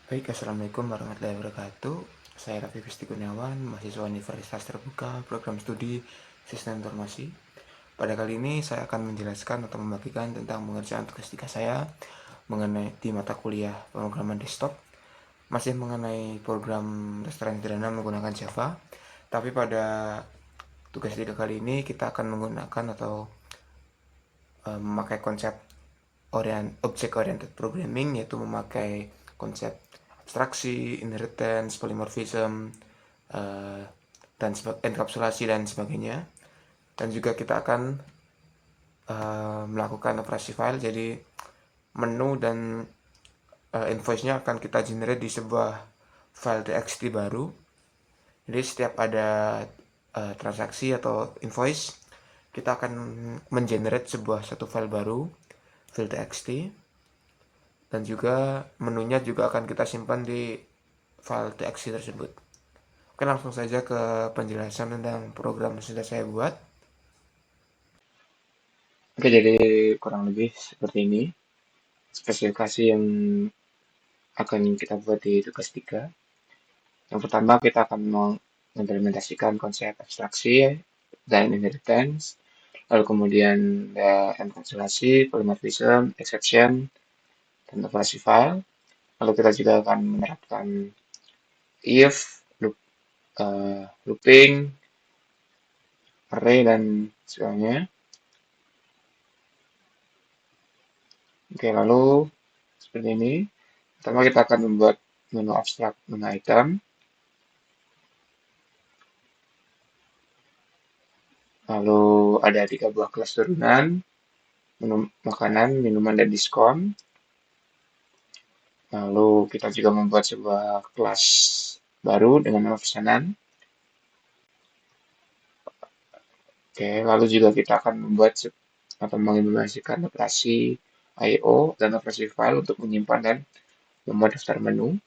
Baik, Assalamualaikum warahmatullahi wabarakatuh. Saya Raffi Fisti Kurniawan, mahasiswa Universitas Terbuka, program studi Sistem Informasi. Pada kali ini saya akan menjelaskan atau membagikan tentang pengerjaan tugas 3 saya mengenai di mata kuliah pemrograman desktop, masih mengenai program restoran sederhana menggunakan Java. Tapi pada tugas 3 kali ini kita akan menggunakan atau memakai konsep object oriented programming, yaitu memakai konsep abstraksi, inheritance, polymorphism, eh, dan enkapsulasi dan sebagainya. Dan juga kita akan melakukan operasi file, jadi menu dan invoice-nya akan kita generate di sebuah file txt baru. Jadi setiap ada transaksi atau invoice, kita akan mengenerate sebuah satu file baru, file txt, dan juga menunya juga akan kita simpan di file txt tersebut. Oke, langsung saja ke penjelasan tentang program yang sudah saya buat. Oke, jadi kurang lebih seperti ini spesifikasi yang akan kita buat di tugas 3. Yang pertama, kita akan mengimplementasikan konsep abstraksi dan inheritance, lalu kemudian enkapsulasi, polymorphism, exception, dan operasi file. Lalu kita juga akan menerapkan if, looping, array, dan sebagainya. Oke, lalu seperti ini. Pertama kita akan membuat menu abstrak, menu item. Lalu ada 3 buah kelas turunan, menu makanan, minuman, dan diskon. Lalu kita juga membuat sebuah kelas baru dengan nama pesanan. Oke, lalu juga kita akan membuat atau mengimplementasikan operasi I/O dan operasi file untuk menyimpan dan membuat daftar menu.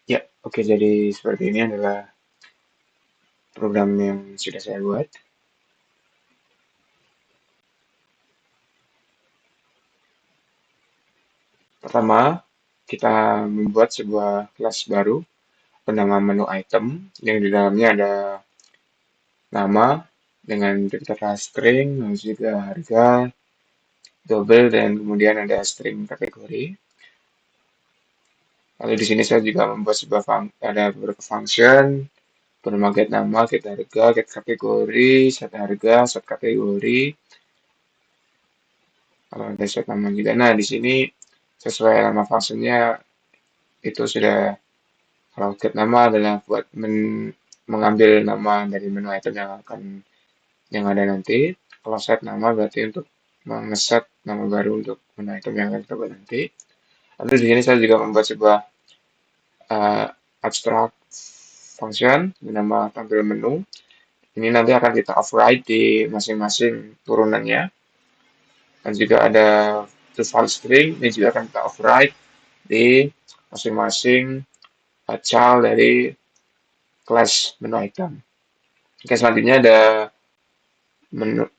Ya, oke, jadi seperti ini adalah program yang sudah saya buat. Pertama, kita membuat sebuah kelas baru bernama menu item yang di dalamnya ada nama dengan daftar string, lalu juga harga, double, dan kemudian ada string kategori. Lalu di sini saya juga membuat sebuah ada beberapa function bernama get nama, get harga, get kategori, set harga, set kategori. Kalau ada set nama juga. Nah, di sini sesuai nama fungsinya itu sudah, kalau get nama adalah buat mengambil nama dari menu item yang ada nanti. Kalau set nama berarti untuk mengeset nama baru untuk menu item yang akan kita buat nanti. Lalu di sini saya juga membuat sebuah uh, abstract function bernama tampil menu. Ini nanti akan kita override di masing-masing turunannya. Dan juga ada file string, ini juga akan kita override di masing-masing child dari kelas menu item. Oke, selanjutnya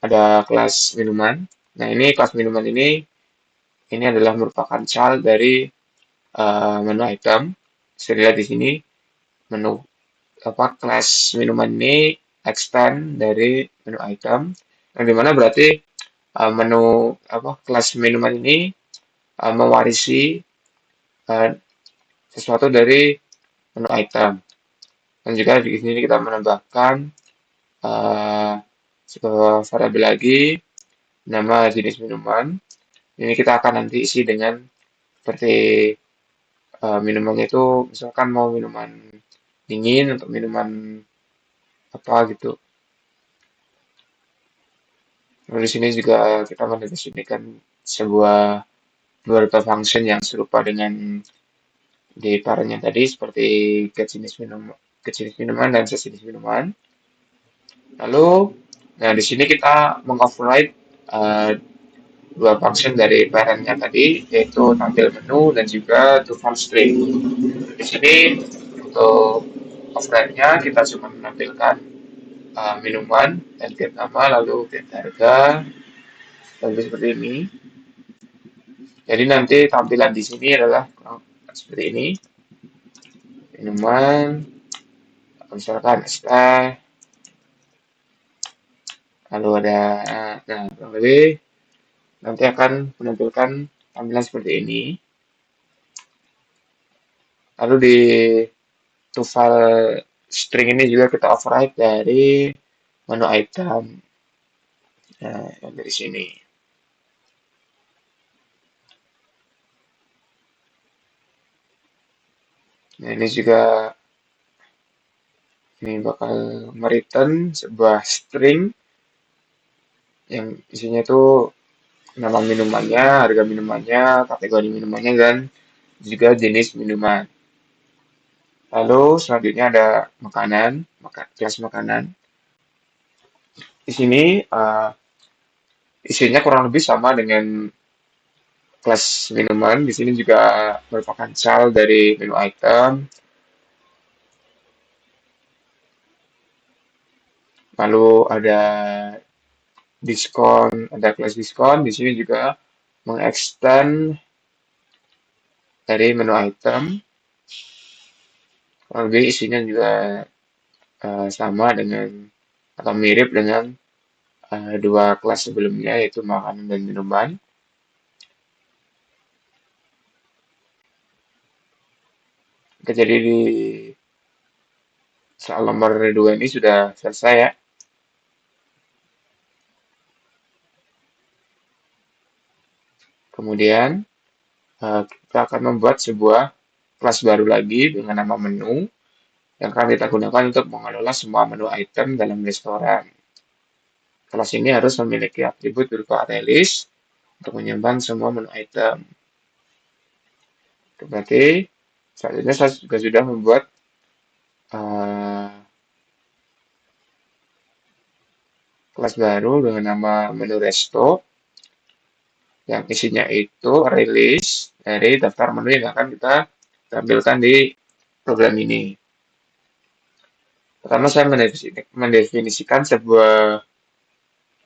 ada kelas minuman. Nah, ini kelas minuman ini adalah merupakan child dari menu item. Bisa dilihat di sini menu kelas minuman ini extend dari menu item. Yang dimana berarti menu kelas minuman ini mewarisi sesuatu dari menu item. Dan juga di sini kita menambahkan sebuah variabel lagi nama jenis minuman. Ini kita akan nanti isi dengan seperti minumannya itu misalkan mau minuman dingin atau minuman apa gitu. Lalu di sini juga kita mendefinisikan sebuah beberapa function yang serupa dengan di parentnya tadi seperti get jenis minuman dan sejenis minuman. Lalu, nah di sini kita mengoverride uh, dua function dari parentnya tadi, yaitu tampil menu dan juga to font string. Di sini untuk override-nya kita cuma menampilkan minuman dan get nama lalu get harga lalu seperti ini. Jadi nanti tampilan di sini adalah seperti ini, minuman, misalkan es teh, lalu ada, nah kurang lebih nanti akan menampilkan tampilan seperti ini. Lalu di to file string ini juga kita override dari menu item, nah yang dari sini. Nah ini juga ini bakal mereturn sebuah string yang isinya itu nama minumannya, harga minumannya, kategori minumannya, dan juga jenis minuman. Lalu selanjutnya ada makanan, kelas makanan. Di sini isinya kurang lebih sama dengan kelas minuman. Di sini juga merupakan child dari menu item. Lalu ada diskon, ada kelas diskon. Di sini juga mengextend dari menu item. Kurang lebih isinya juga sama dengan atau mirip dengan dua kelas sebelumnya yaitu makanan dan minuman. Oke, jadi di soal nomor 2 ini sudah selesai ya. Kemudian kita akan membuat sebuah kelas baru lagi dengan nama menu yang akan kita gunakan untuk mengelola semua menu item dalam restoran. Kelas ini harus memiliki atribut berupa array list untuk menyimpan semua menu item. Berarti saat ini saya juga sudah membuat uh, kelas baru dengan nama menu resto yang isinya itu array list dari daftar menu yang akan kita tampilkan di program ini. Pertama saya mendefinisikan sebuah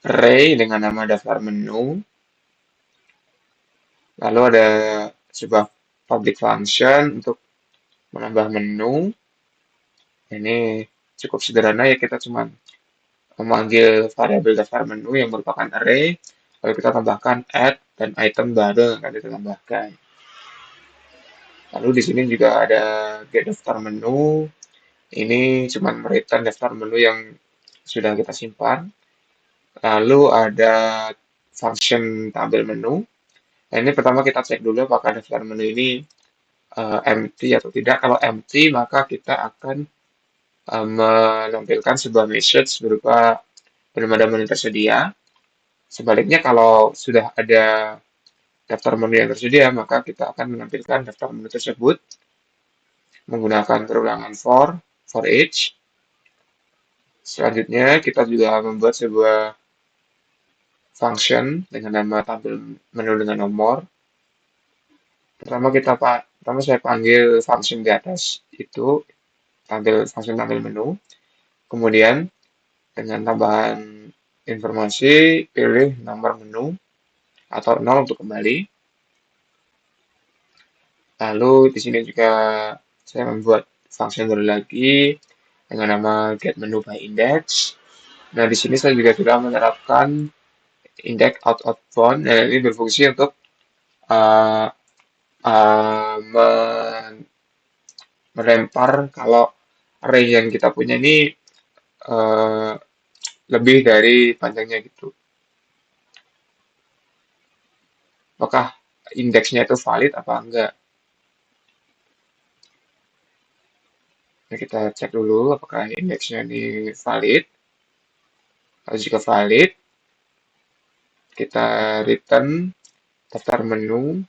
array dengan nama daftar menu. Lalu ada sebuah public function untuk menambah menu. Ini cukup sederhana ya, kita cuma memanggil variabel daftar menu yang merupakan array. Lalu kita tambahkan add dan item baru yang akan kita tambahkan. Lalu di sini juga ada get daftar menu. Ini cuma mereturn daftar menu yang sudah kita simpan. Lalu ada function tampil menu. Nah, ini pertama kita cek dulu apakah daftar menu ini empty atau tidak. Kalau empty, maka kita akan menampilkan sebuah message berupa belum ada menu tersedia. Sebaliknya, kalau sudah ada daftar menu yang tersedia, maka kita akan menampilkan daftar menu tersebut menggunakan perulangan for each. Selanjutnya, kita juga membuat sebuah function dengan nama tampil menu dengan nomor. Pertama saya panggil function di atas itu function tampil menu. Kemudian dengan tambahan informasi pilih nomor menu atau 0 untuk kembali. Lalu di sini juga saya membuat function baru lagi dengan nama get menu by index. Nah, di sini saya juga sudah menerapkan index outbound. Nah, ini berfungsi untuk uh, melempar kalau array yang kita punya ini uh, lebih dari panjangnya gitu. Apakah indeksnya itu valid apa enggak? Nah, kita cek dulu apakah indeksnya ini valid. Kalau jika valid, kita return daftar menu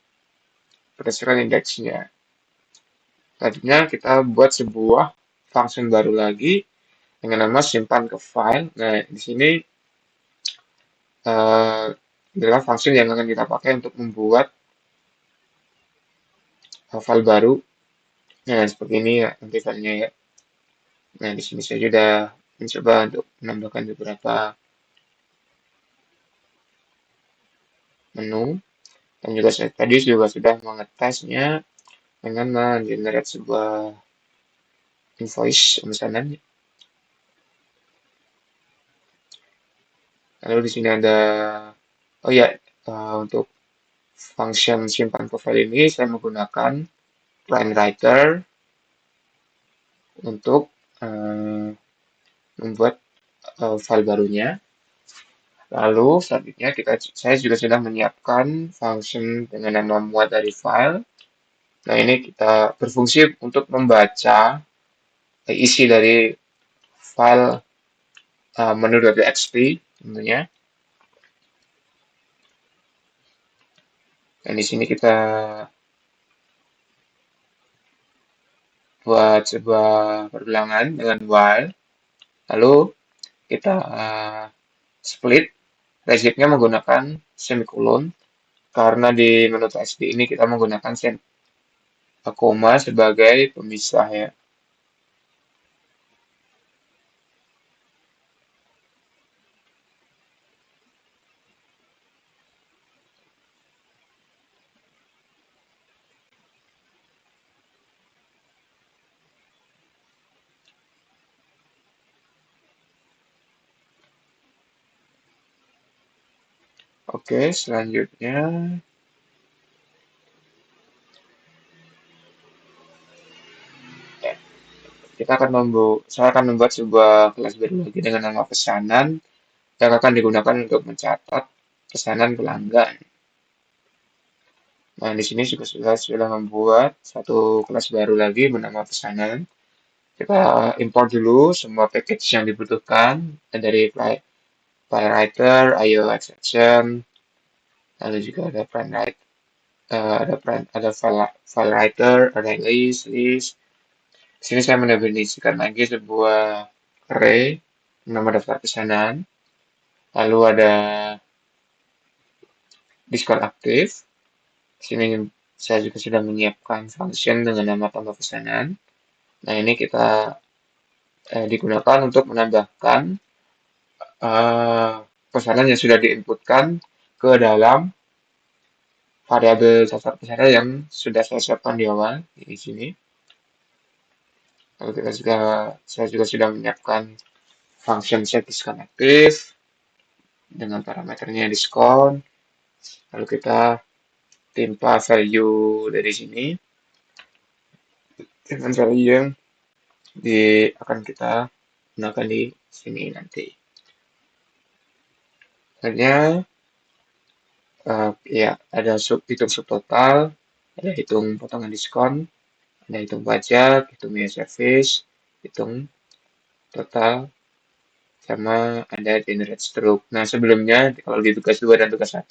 berdasarkan indeksnya. Selanjutnya kita buat sebuah function baru lagi dengan nama simpan ke file. Nah, di sini eh, adalah function yang akan kita pakai untuk membuat file baru. Nah, seperti ini ya nanti filenya ya. Nah, di sini saya sudah mencoba untuk menambahkan beberapa menu dan juga saya tadi juga sudah mengetesnya dengan mengenerate sebuah invoice pemesanan. Lalu di sini ada oh ya untuk function simpan ke file ini saya menggunakan line writer untuk membuat file barunya. Lalu selanjutnya saya juga sudah menyiapkan function dengan nama muat dari file. Nah, ini kita berfungsi untuk membaca isi dari file menu.txt tentunya. Dan di sini kita buat sebuah perbilangan dengan while. Lalu kita split regex-nya menggunakan semikolon karena di menu txt ini kita menggunakan koma sebagai pemisah ya. Oke, selanjutnya ya, saya akan membuat sebuah kelas baru lagi dengan nama pesanan yang akan digunakan untuk mencatat pesanan pelanggan. Nah, di sini juga sudah membuat satu kelas baru lagi bernama pesanan. Kita import dulu semua package yang dibutuhkan dari file writer, IO exception, lalu juga ada print write, ada file writer, ada list. Di sini saya mendefinisikan lagi sebuah array nama daftar pesanan, lalu ada diskon aktif. Di sini saya juga sudah menyiapkan function dengan nama tambah pesanan. Nah, ini kita digunakan untuk menambahkan pesanan yang sudah diinputkan ke dalam variabel daftar pesanan yang sudah saya siapkan di awal di sini. Lalu saya juga sudah menyiapkan function set diskon aktif dengan parameternya diskon. Lalu kita timpa value dari sini dengan value yang akan kita gunakan di sini nanti. Selanjutnya ya ada hitung subtotal, ada hitung potongan diskon, ada hitung pajak, hitung biaya service, hitung total, sama ada generate stroke. Nah, sebelumnya kalau di tugas 2 dan tugas 1,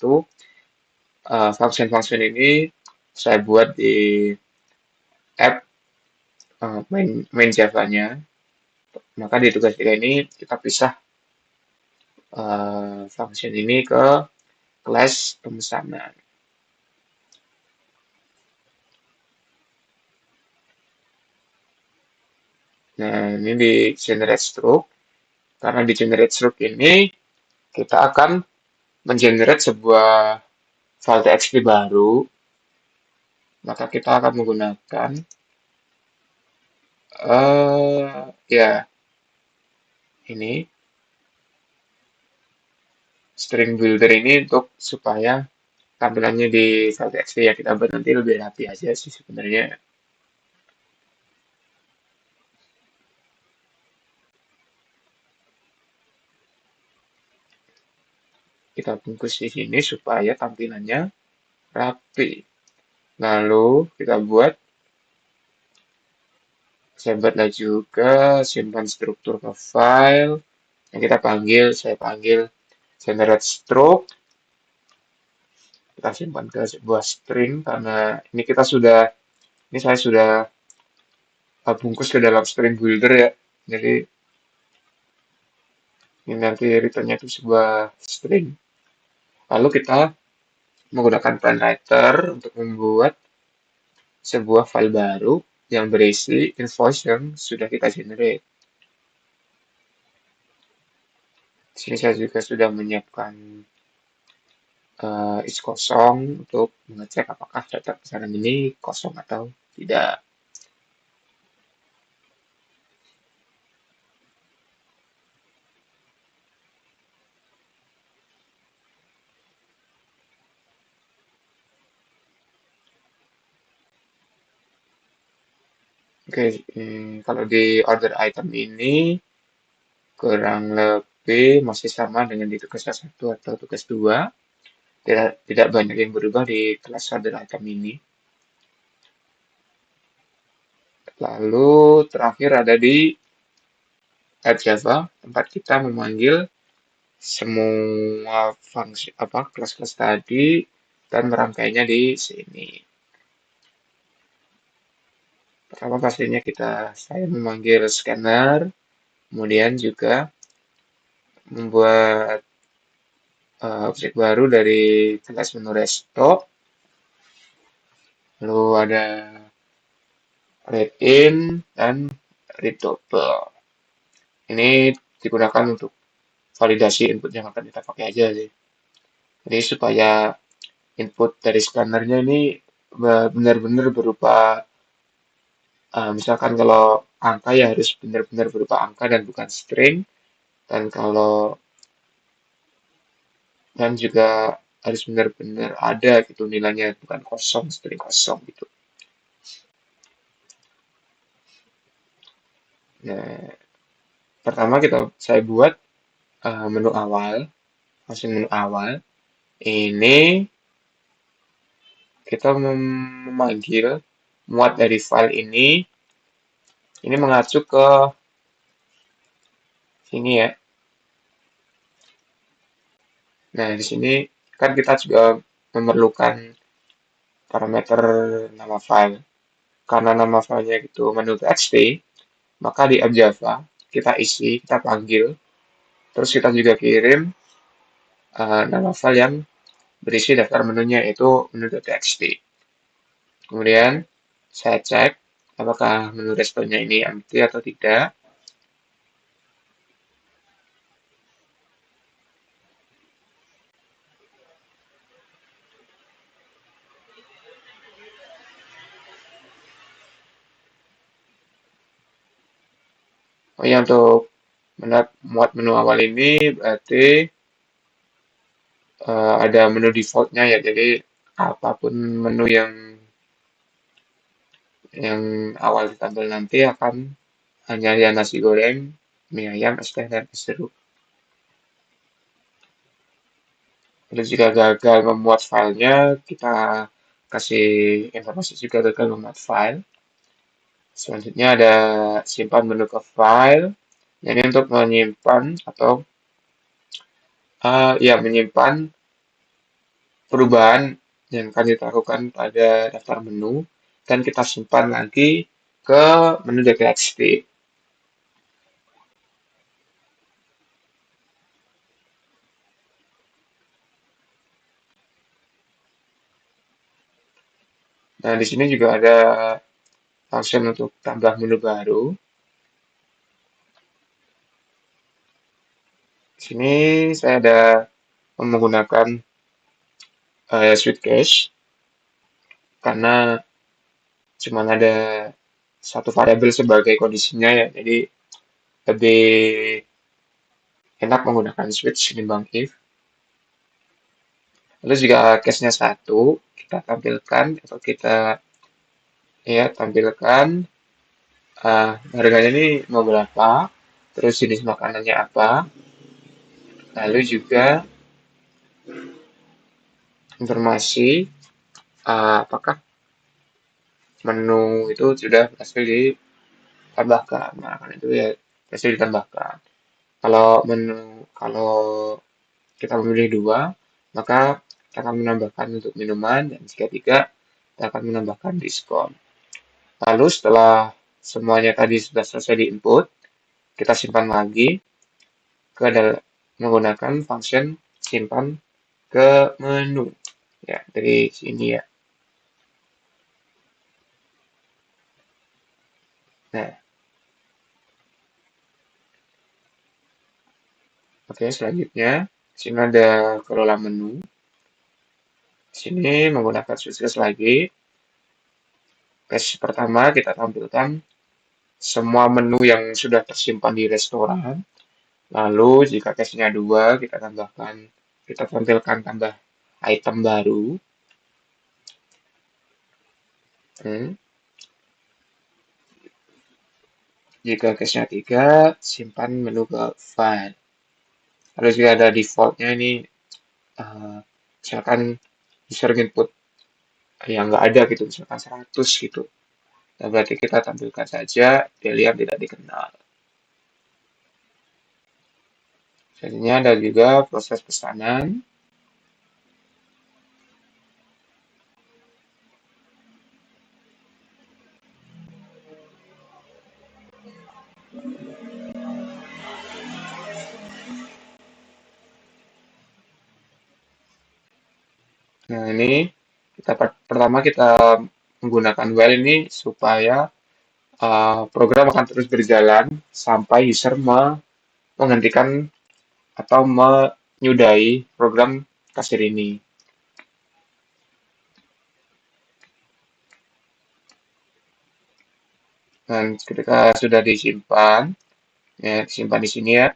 function-function ini saya buat di app main Java-nya. Maka di tugas 3 ini kita pisah function ini ke kelas pemesanan. Nah, ini di generate stroke. Karena di generate stroke ini kita akan mengenerate sebuah file txt baru, maka kita akan menggunakan ya ini string builder ini untuk supaya tampilannya di file txt ya kita buat nanti lebih rapi aja sih sebenarnya. Kita bungkus di sini supaya tampilannya rapi. Lalu saya buatlah juga simpan struktur ke file yang saya panggil generate stroke kita simpan ke sebuah string karena ini kita sudah ini saya sudah bungkus ke dalam string builder ya. Jadi ini nanti returnnya itu sebuah string. Lalu kita menggunakan PlanWriter untuk membuat sebuah file baru yang berisi invoice yang sudah kita generate. Di sini saya juga sudah menyiapkan is kosong untuk mengecek apakah data pesanan ini kosong atau tidak. Oke, kalau di order item ini kurang lebih masih sama dengan di tugas satu atau tugas 2. Tidak banyak yang berubah di kelas order item ini. Lalu terakhir ada di app Java, tempat kita memanggil semua fungsi apa kelas-kelas tadi dan merangkainya di sini. Pertama pastinya saya memanggil scanner, kemudian juga membuat objek baru dari kelas menu resto, lalu ada read in dan read double. Ini digunakan untuk validasi input yang akan kita pakai aja sih. Jadi supaya input dari scannernya ini benar-benar berupa misalkan kalau angka ya harus benar-benar berupa angka dan bukan string, dan dan juga harus benar-benar ada gitu nilainya bukan kosong string kosong gitu. Nah, pertama saya buat menu awal, langsung menu awal. Ini kita memanggil muat dari file ini mengacu ke sini ya. Nah, di sini kan kita juga memerlukan parameter nama file. Karena nama filenya itu menu.txt, maka di app Java kita isi, kita panggil, terus kita juga kirim nama file yang berisi daftar menunya yaitu menu.txt. Kemudian saya cek apakah menu restonya ini empty atau tidak. Oh ya, untuk muat menu awal ini berarti ada menu defaultnya ya, jadi apapun menu yang awal ditampil nanti akan hanya ya nasi goreng, mie ayam, es teh, dan es jeruk. Lalu jika gagal memuat filenya, kita kasih informasi juga gagal memuat file. Selanjutnya ada simpan menu ke file. Jadi untuk menyimpan atau ya menyimpan perubahan yang akan kita lakukan pada daftar menu dan kita simpan lagi ke menu.txt. Nah, di sini juga ada function untuk tambah menu baru. Di sini saya ada menggunakan switch cache karena cuma ada satu variabel sebagai kondisinya ya, jadi lebih enak menggunakan switch ketimbang if. Lalu jika case-nya satu, kita tampilkan atau kita ya tampilkan harganya ini mau berapa, terus jenis makanannya apa, lalu juga informasi apakah menu itu sudah berhasil ditambahkan. Nah, kan itu ya berhasil ditambahkan. Kalau kita memilih dua, maka kita akan menambahkan untuk minuman, dan jika tidak, kita akan menambahkan diskon. Lalu setelah semuanya tadi sudah selesai di-input, kita simpan lagi menggunakan function simpan ke menu. Ya, dari sini ya. Nah, oke, selanjutnya sini ada kelola menu. Sini menggunakan switch lagi. Page pertama kita tampilkan semua menu yang sudah tersimpan di restoran. Lalu jika cache-nya 2, kita tampilkan tambah item baru. Hmm. Jika cache-nya 3, simpan menu ke file. Lalu jika ada defaultnya ini, misalkan user input yang nggak ada gitu, misalkan 100 gitu. Nah, berarti kita tampilkan saja Delian tidak dikenal. Selanjutnya ada juga proses pesanan. Nah, ini pertama kita menggunakan while ini supaya program akan terus berjalan sampai user menghentikan atau menyudahi program kasir ini. Dan ketika sudah disimpan, ya disimpan di sini ya,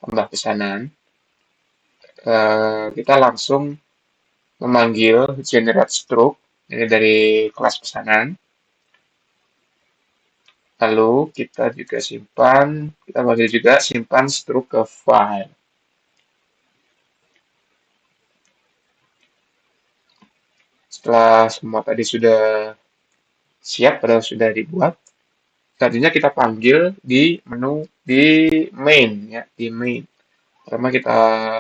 tambah pesanan, kita langsung memanggil generate stroke ini dari kelas pesanan. Lalu kita juga kita panggil juga simpan stroke ke file. Setelah semua tadi sudah siap atau sudah dibuat, selanjutnya kita panggil di menu di main ya, di main. Pertama kita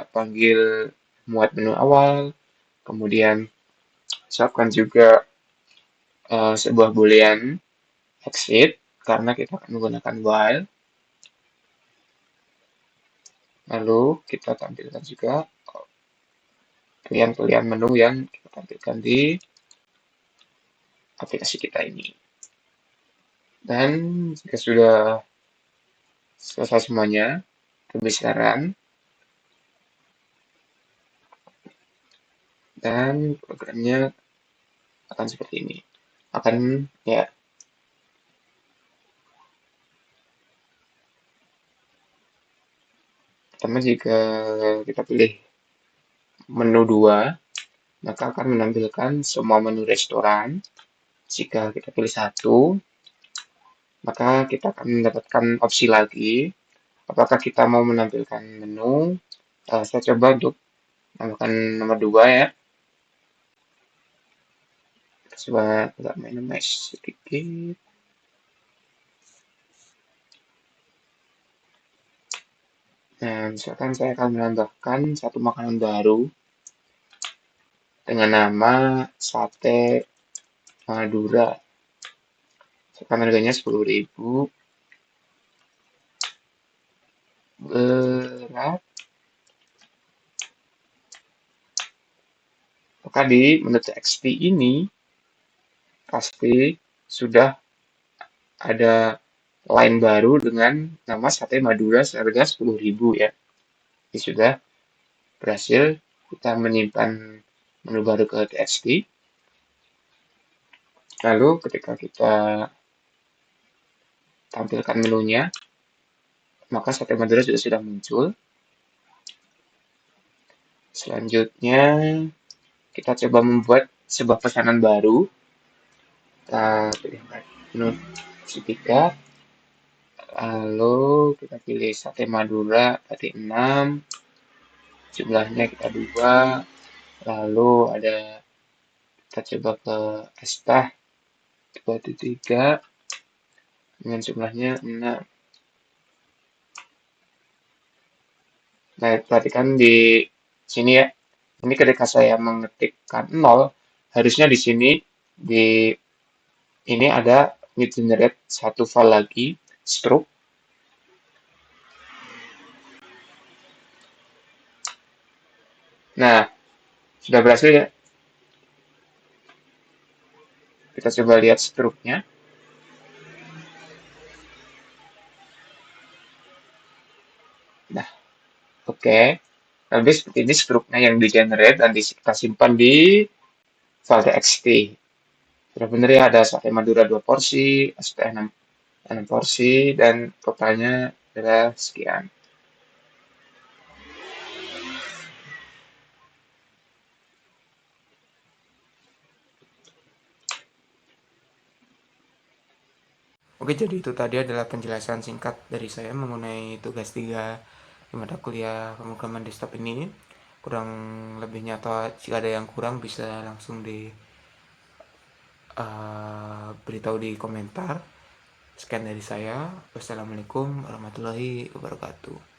panggil muat menu awal, kemudian siapkan juga sebuah boolean exit karena kita akan menggunakan while. Lalu kita tampilkan juga pilihan-pilihan menu yang kita tampilkan di aplikasi kita ini. Dan jika sudah selesai semuanya, pembesaran dan programnya akan seperti ini. Akan ya, pertama jika kita pilih menu 2, maka akan menampilkan semua menu restoran. Jika kita pilih 1, maka kita akan mendapatkan opsi lagi. Apakah kita mau menampilkan menu? Saya coba untuk menambahkan nomor 2 ya. Coba agak minimize sedikit. Nah, misalkan saya akan menambahkan satu makanan baru dengan nama sate Madura. Misalkan harganya 10.000. Berat. Maka di menu txt ini pasti sudah ada line baru dengan nama sate Madura seharga 10.000 ya. Ini sudah berhasil kita menyimpan menu baru ke txt. Lalu ketika kita tampilkan menunya, maka sate Madura sudah muncul. Selanjutnya kita coba membuat sebuah pesanan baru. Kita pilih menu tiga, lalu kita pilih sate Madura tadi 6, jumlahnya kita 2, lalu kita coba ke Esta 3 dengan jumlahnya 6. Nah, perhatikan di sini ya, Ini ketika saya mengetikkan 0, harusnya di sini di ini ada new generate satu file lagi, struct. Nah, sudah berhasil ya. Kita coba lihat struknya. Nah, oke. Nanti seperti ini struknya yang di generate dan kita simpan di file txt. Sudah benar ya, ada sate madura 2 porsi, ST 6 porsi, dan totalnya adalah sekian. Oke, jadi itu tadi adalah penjelasan singkat dari saya mengenai tugas 3 di mata kuliah pemrograman desktop ini. Kurang lebihnya atau jika ada yang kurang bisa langsung di beritahu di komentar. Sekian dari saya. Wassalamualaikum warahmatullahi wabarakatuh.